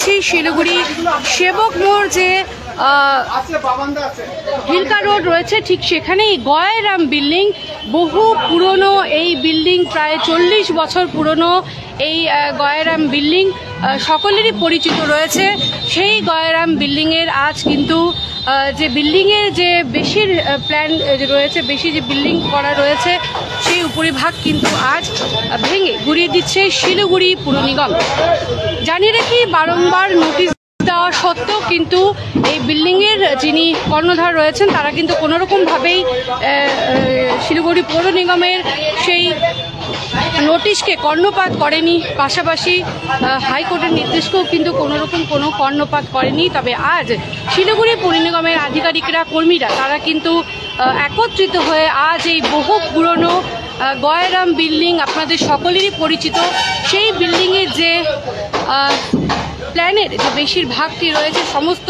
দিচ্ছি শিলিগুড়ি সেবক মোড় যে হিলকা রোড রয়েছে ঠিক সেখানেই গয়ারাম বিল্ডিং, বহু পুরনো এই বিল্ডিং, প্রায় 40 বছর পুরনো এই গয়ারাম বিল্ডিং সকলেরই পরিচিত রয়েছে। সেই গয়ারাম বিল্ডিংয়ের আজ কিন্তু যে বিল্ডিংয়ের যে বেশির প্ল্যান রয়েছে, বেশি যে বিল্ডিং করা রয়েছে সেই উপরিভাগ কিন্তু আজ ভেঙে গুড়িয়ে দিচ্ছে শিলিগুড়ি পুর নিগম। জানিয়ে রাখি, বারংবার নোটিশ দেওয়া সত্ত্বেও কিন্তু এই বিল্ডিংয়ের যিনি কর্ণধার রয়েছেন তারা কিন্তু কোনোরকমভাবেই শিলিগুড়ি পৌর নিগমের সেই নোটিশকে কর্ণপাত করেনি, পাশাপাশি হাইকোর্টের নির্দেশকেও কিন্তু কোনোরকম কোনো কর্ণপাত করেনি। তবে আজ শিলিগুড়ি পৌর নিগমের আধিকারিকরা, কর্মীরা তারা কিন্তু একত্রিত হয়ে আজ এই বহু পুরনো গয়ারাম বিল্ডিং, আপনাদের সকলেরই পরিচিত, সেই বিল্ডিংয়ের যে প্ল্যানের যে বেশিরভাগটি রয়েছে সমস্ত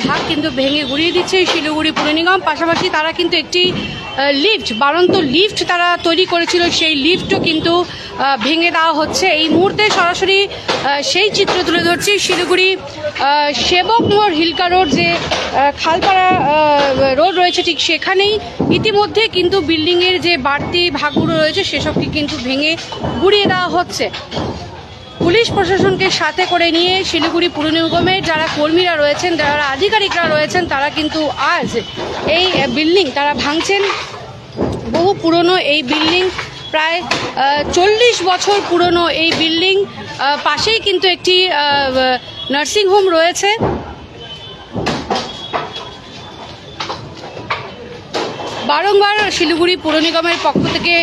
ভাগ কিন্তু ভেঙে গুড়িয়ে দিচ্ছে শিলিগুড়ি পুর নিগম। পাশাপাশি তারা কিন্তু একটি লিফট, বাড়ন্ত লিফট তারা তৈরি করেছিল, সেই লিফটও কিন্তু ভেঙে দেওয়া হচ্ছে। এই মুহূর্তে সরাসরি সেই চিত্র তুলে ধরছি শিলিগুড়ি সেবক মোড় হিলকা রোড যে খালপাড়া রোড রয়েছে ঠিক সেখানেই ইতিমধ্যে কিন্তু বিল্ডিংয়ের যে বাড়তি ভাগগুলো রয়েছে সেসবকে কিন্তু ভেঙে গুড়িয়ে দেওয়া হচ্ছে। পুলিশ প্রশাসনকে সাথে করে নিয়ে শিলিগুড়ি পুর নিগমের যারা কর্মীরা রয়েছেন, যারা আধিকারিকরা রয়েছেন তারা কিন্তু আজ এই বিল্ডিং তারা ভাঙছেন। বহু পুরনো এই বিল্ডিং, প্রায় 40 বছর পুরনো এই বিল্ডিং, পাশেই কিন্তু একটি নার্সিংহোম রয়েছে। বারংবার শিলিগুড়ি পুর নিগমের পক্ষ থেকে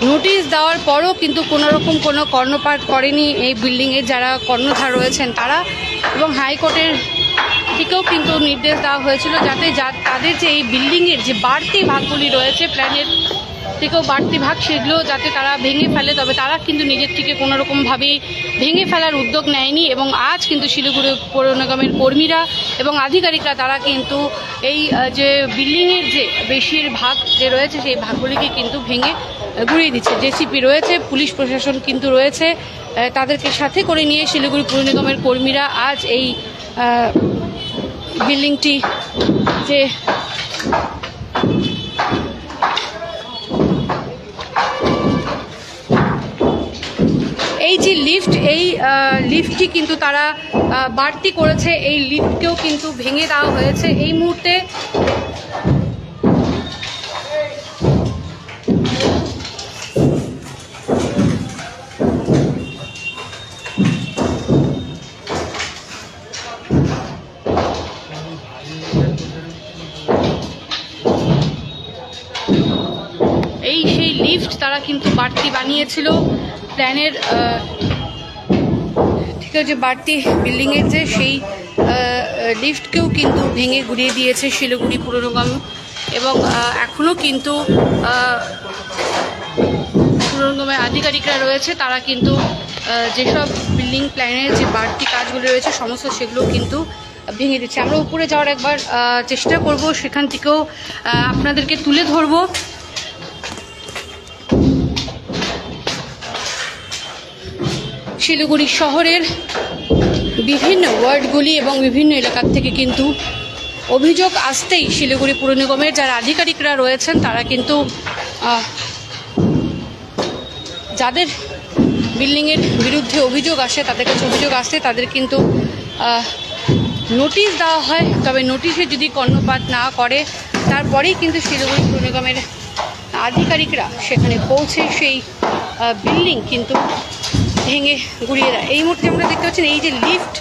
নোটিশ দেওয়ার পরও কিন্তু কোনোরকম কোনো কর্ণপাত করেনি এই বিল্ডিংয়ের যারা কর্ণধার রয়েছেন তারা, এবং হাইকোর্টের থেকেও কিন্তু নির্দেশ দেওয়া হয়েছিল যাতে তাদের যে এই বিল্ডিংয়ের যে বাড়তি ভাগগুলি রয়েছে, প্ল্যানের থেকেও বাড়তি ভাগ, সেগুলো যাতে তারা ভেঙে ফেলে। তবে তারা কিন্তু নিজের থেকে কোনোরকমভাবেই ভেঙে ফেলার উদ্যোগ নেয়নি, এবং আজ কিন্তু শিলিগুড়ি পৌর নিগমের কর্মীরা এবং আধিকারিকরা তারা কিন্তু এই যে বিল্ডিংয়ের যে বেশিরভাগ যে রয়েছে সেই ভাগগুলিকে কিন্তু ভেঙে গুড়িয়ে দিচ্ছে। জেসিপি রয়েছে, পুলিশ প্রশাসন কিন্তু রয়েছে, তাদেরকে সাথে করে নিয়ে শিলিগুড়ি পৌর নিগমের কর্মীরা আজ এই বিল্ডিংটি যে এই যে লিফট, এই লিফটটি কিন্তু তারা বাড়তি করেছে, এই লিফটকেও কিন্তু ভেঙে দেওয়া হয়েছে। এই মুহূর্তে এই সেই লিফট তারা কিন্তু বাড়তি বানিয়েছিল প্ল্যানের, ঠিক আছে, বাড়তি বিল্ডিংয়ের যে সেই লিফটকেও কিন্তু ভেঙে গুড়িয়ে দিয়েছে শিলিগুড়ি পুর নিগম। এবং এখনও কিন্তু পুর নিগমের আধিকারিকরা রয়েছে তারা কিন্তু যেসব বিল্ডিং প্ল্যানের যে বাড়তি কাজগুলো রয়েছে সমস্ত সেগুলো কিন্তু ভেঙে দিচ্ছে। আমরা উপরে যাওয়ার একবার চেষ্টা করব, সেখান থেকেও আপনাদেরকে তুলে ধরবো। শিলিগুড়ি শহরের বিভিন্ন ওয়ার্ডগুলি এবং বিভিন্ন এলাকার থেকে কিন্তু অভিযোগ আসতেই শিলিগুড়ি পুর নিগমের যারা আধিকারিকরা রয়েছেন তারা কিন্তু যাদের বিল্ডিংয়ের বিরুদ্ধে অভিযোগ আসে, তাদের কাছে অভিযোগ আসে, তাদের কিন্তু নোটিশ দেওয়া হয়। তবে নোটিশে যদি কর্ণপাত না করে তারপরেই কিন্তু শিলিগুড়ি পুর নিগমের আধিকারিকরা সেখানে পৌঁছে সেই বিল্ডিং কিন্তু ভেঙে গুড়িয়ে দেয়। এই মুহূর্তে আমরা দেখতে পাচ্ছেন এই যে লিফট,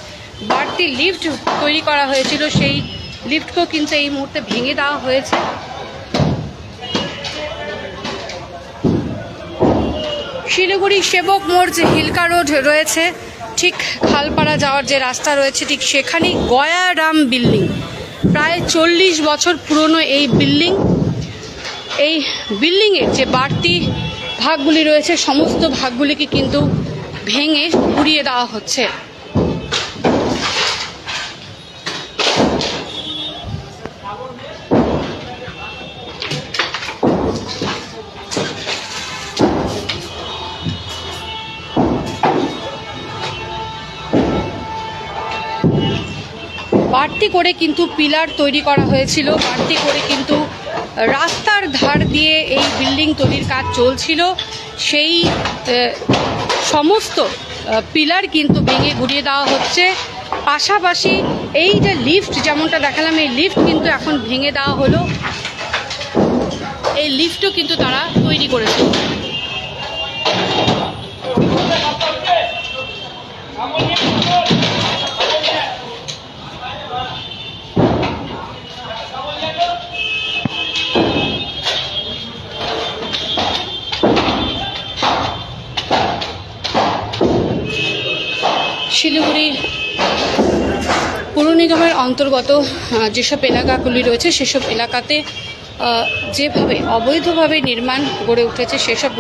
বাড়তি লিফট তৈরি করা হয়েছিল সেই লিফটকেও কিন্তু এই মুহূর্তে ভেঙে দেওয়া হয়েছে। শিলিগুড়ি সেবক মোড় যে হিলকা রোড রয়েছে, ঠিক খালপাড়া যাওয়ার যে রাস্তা রয়েছে ঠিক সেখানেই গয়ারাম বিল্ডিং, প্রায় 40 বছর পুরনো এই বিল্ডিং। এই বিল্ডিংয়ের যে বাড়তি ভাগগুলি রয়েছে সমস্ত ভাগগুলিকে কিন্তু ভেঙে গুড়িয়ে দেওয়া হচ্ছে। বাড়তি করে কিন্তু পিলার তৈরি করা হয়েছিল, বাড়তি করে কিন্তু রাস্তার ধার দিয়ে এই বিল্ডিং তৈরির কাজ চলছিল। সেই সমস্ত পিলার কিন্তু ভেঙে গুড়িয়ে দেওয়া হচ্ছে। পাশাপাশি এই যে লিফট, যেমনটা দেখালাম, এই লিফট কিন্তু এখন ভেঙে দেওয়া হলো। এই লিফটও কিন্তু তারা তৈরি করেছে। শিলিগুড়ি পুর নিগমের অন্তর্গত যেসব এলাকাগুলি রয়েছে সেসব এলাকাতে যেভাবে অবৈধভাবে নির্মাণ গড়ে উঠেছে, সেসব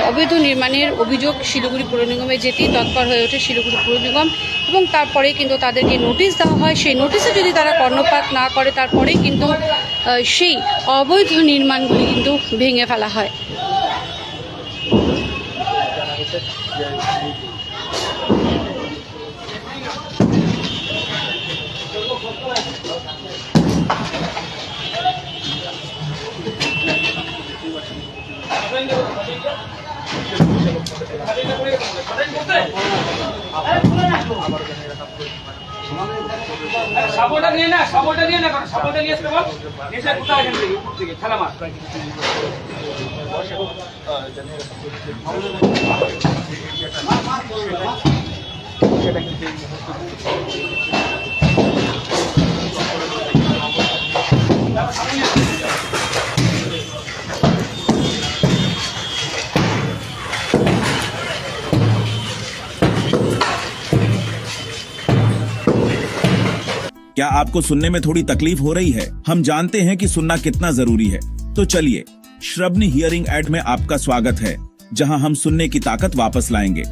অবৈধ নির্মাণের অভিযোগ শিলিগুড়ি পুর নিগমে যেতেই তৎপর হয়ে ওঠে শিলিগুড়ি পুর নিগম, এবং তারপরে কিন্তু তাদেরকে নোটিশ দেওয়া হয়। সেই নোটিশে যদি তারা কর্ণপাত না করে, তারপরেই কিন্তু সেই অবৈধ নির্মাণগুলি কিন্তু ভেঙে ফেলা হয়। সাপোর্টার নিয়ে না সাপোর্টার নিয়ে আসতে বল, নিচে কোথায় এখান থেকে উপর থেকে খেলা মার। क्या आपको सुनने में थोड़ी तकलीफ हो रही है? हम जानते हैं कि सुनना कितना जरूरी है। तो चलिए, श्रवणी हियरिंग एड में आपका स्वागत है, जहां हम सुनने की ताकत वापस लाएंगे।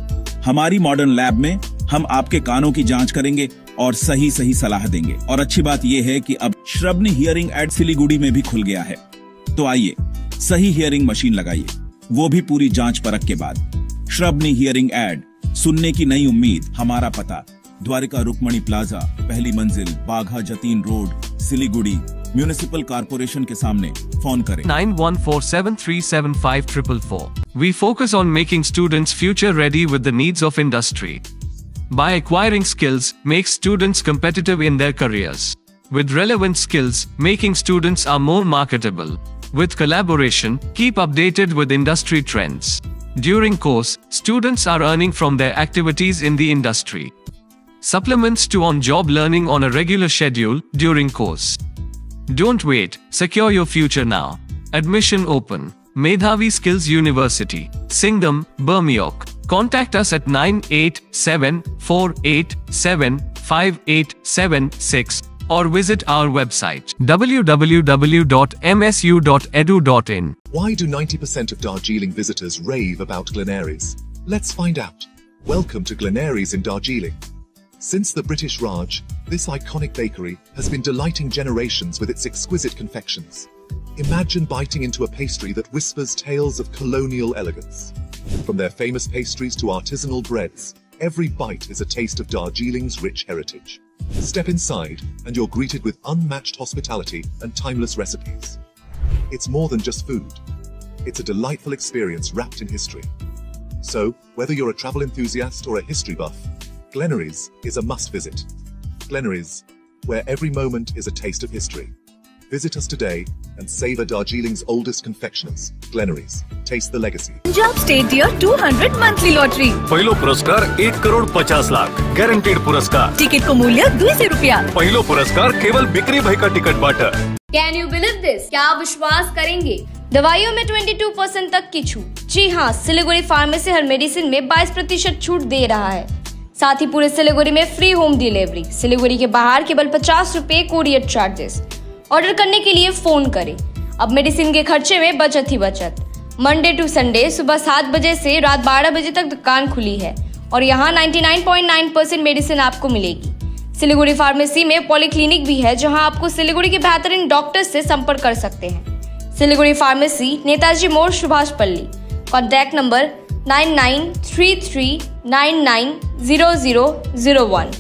हमारी मॉडर्न लैब में हम आपके कानों की जांच करेंगे और सही सलाह देंगे। और अच्छी बात यह है कि अब श्रवणी हियरिंग एड सिलीगुड़ी में भी खुल गया है। तो आइए, सही हियरिंग मशीन लगाइए, वो भी पूरी जांच परख के बाद। श्रवणी हियरिंग एड, सुनने की नई उम्मीद। हमारा पता द्वारिका रुक्मणी प्लाजा, पहली मंजिल, Bagha Jatin road, Siliguri, municipal corporation के सामने। फोन करें 9147375444. We focus on making students future ready with the needs of industry. By acquiring skills, make students competitive in their careers. With relevant skills, making students are more marketable. With collaboration, keep updated with industry trends. During course, students are earning from their activities in the industry. Supplements to on-job learning on a regular schedule during course. Don't wait, secure your future now. Admission open. Medhavi Skills University, Singham, Bermioc. Contact us at 9874875876 or visit our website www.msu.edu.in. Why do 90% of Darjeeling visitors rave about Glenaries? Let's find out. Welcome to Glenaries in Darjeeling. Since the British Raj, this iconic bakery has been delighting generations with its exquisite confections. Imagine biting into a pastry that whispers tales of colonial elegance. From their famous pastries to artisanal breads, every bite is a taste of Darjeeling's rich heritage. Step inside and you're greeted with unmatched hospitality and timeless recipes. It's more than just food. It's a delightful experience wrapped in history. So, whether you're a travel enthusiast or a history buff, Glenaries is a must visit. Glenaries, where every moment is a taste of history. Visit us today and savor Darjeeling's oldest confectioners. Glenaries, taste the legacy. Punjab State Year 200 monthly lottery. पहिलो पुरस्कार 1,50,00,000 guaranteed पुरस्कार. Ticket को मूल्य 200 रुपया. पहिलो पुरस्कार केवल बिक्री भाई का टिकट बांटा. Can you believe this? क्या आप विश्वास करेंगे? दवाइयों में 22% तक की छूट। जी हाँ, सिलीगुड़ी फार्मेसी हर मेडिसिन में 22% छूट दे रहा है। साथ ही पूरे सिलीगुड़ी में फ्री होम डिलीवरी। सिलीगुड़ी के बाहर केवल 50 रुपए कोरियर चार्जेस। ऑर्डर करने के लिए फोन करें। अब मेडिसिन के खर्चे में बचत ही बचत। मंडे टू संडे सुबह 7 बजे से रात 12 बजे तक दुकान खुली है और यहाँ 99.9% मेडिसिन आपको मिलेगी। सिलीगुड़ी फार्मेसी में पॉलीक्लिनिक भी है, जहाँ आपको सिलीगुड़ी के बेहतरीन डॉक्टर से संपर्क कर सकते हैं। सिलीगुड़ी फार्मेसी, नेताजी मोड़, सुभाष पल्ली। Contact number 9933990001।